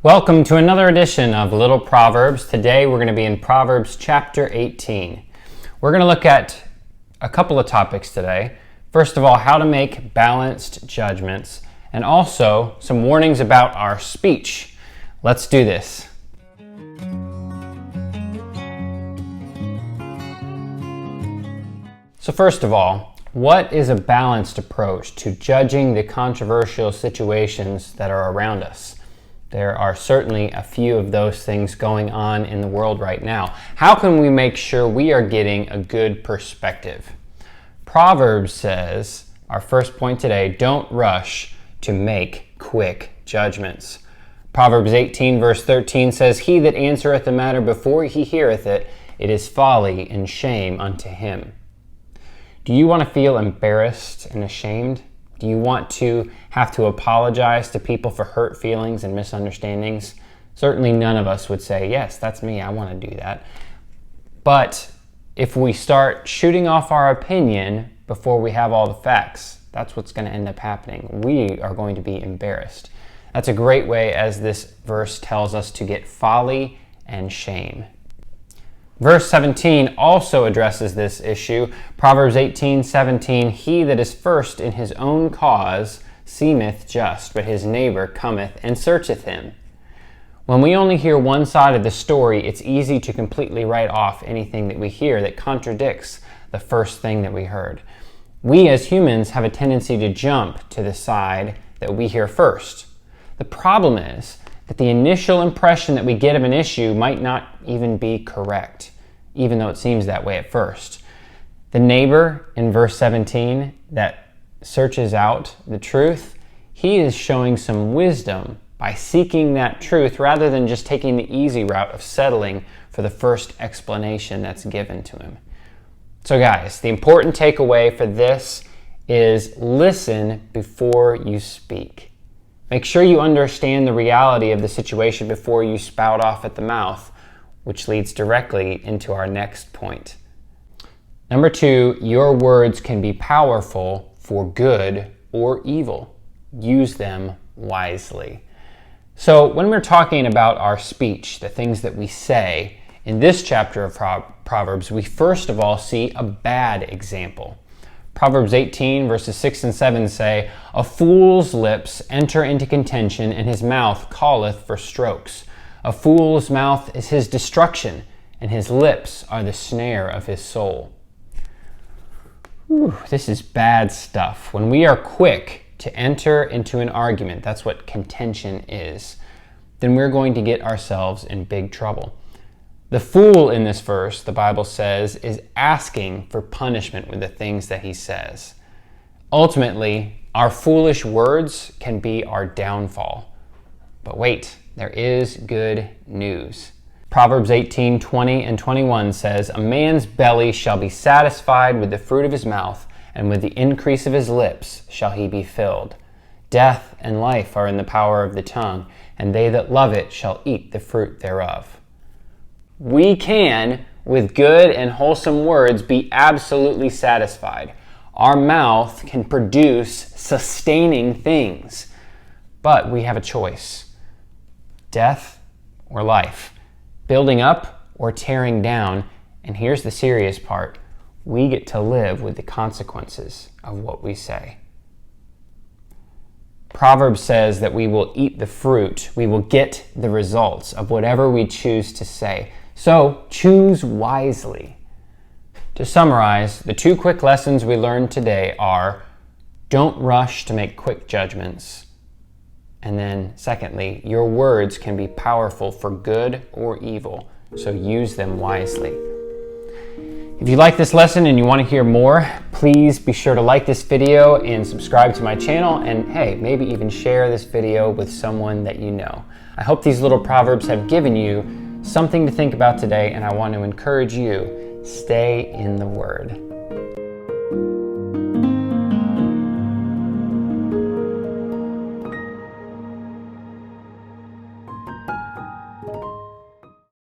Welcome to another edition of Little Proverbs. Today we're going to be in Proverbs chapter 18. We're going to look at a couple of topics today. First of all, how to make balanced judgments, and also some warnings about our speech. Let's do this. So first of all, what is a balanced approach to judging the controversial situations that are around us? There are certainly a few of those things going on in the world right now. How can we make sure we are getting a good perspective? Proverbs says, our first point today, don't rush to make quick judgments. Proverbs 18 verse 13 says, "He that answereth the matter before he heareth it, it is folly and shame unto him." Do you want to feel embarrassed and ashamed? Do you want to have to apologize to people for hurt feelings and misunderstandings? Certainly none of us would say, yes, that's me, I want to do that. But if we start shooting off our opinion before we have all the facts, that's what's going to end up happening. We are going to be embarrassed. That's a great way, as this verse tells us, to get folly and shame. Verse 17 also addresses this issue. Proverbs 18:17, "He that is first in his own cause seemeth just, but his neighbor cometh and searcheth him." When we only hear one side of the story, it's easy to completely write off anything that we hear that contradicts the first thing that we heard. We as humans have a tendency to jump to the side that we hear first. The problem is that the initial impression that we get of an issue might not even be correct, even though it seems that way at first. The neighbor in verse 17 that searches out the truth, he is showing some wisdom by seeking that truth rather than just taking the easy route of settling for the first explanation that's given to him. So guys, the important takeaway for this is listen before you speak. Make sure you understand the reality of the situation before you spout off at the mouth, which leads directly into our next point. Number 2, your words can be powerful for good or evil. Use them wisely. So when we're talking about our speech, the things that we say, in this chapter of Proverbs, we first of all see a bad example. Proverbs 18 verses 6 and 7 say, "A fool's lips enter into contention, and his mouth calleth for strokes. A fool's mouth is his destruction, and his lips are the snare of his soul." This is bad stuff. When we are quick to enter into an argument, that's what contention is, then we're going to get ourselves in big trouble. The fool in this verse, the Bible says, is asking for punishment with the things that he says. Ultimately, our foolish words can be our downfall. But wait, there is good news. Proverbs 18:20 and 21 says, "A man's belly shall be satisfied with the fruit of his mouth, and with the increase of his lips shall he be filled. Death and life are in the power of the tongue, and they that love it shall eat the fruit thereof." We can, with good and wholesome words, be absolutely satisfied. Our mouth can produce sustaining things, but we have a choice. Death or life. Building up or tearing down. And here's the serious part. We get to live with the consequences of what we say. Proverbs says that we will eat the fruit. We will get the results of whatever we choose to say. So choose wisely. To summarize, the 2 quick lessons we learned today are, don't rush to make quick judgments. And then secondly, your words can be powerful for good or evil, so use them wisely. If you like this lesson and you want to hear more, please be sure to like this video and subscribe to my channel, and hey, maybe even share this video with someone that you know. I hope these little proverbs have given you something to think about today, and I want to encourage you, stay in the Word.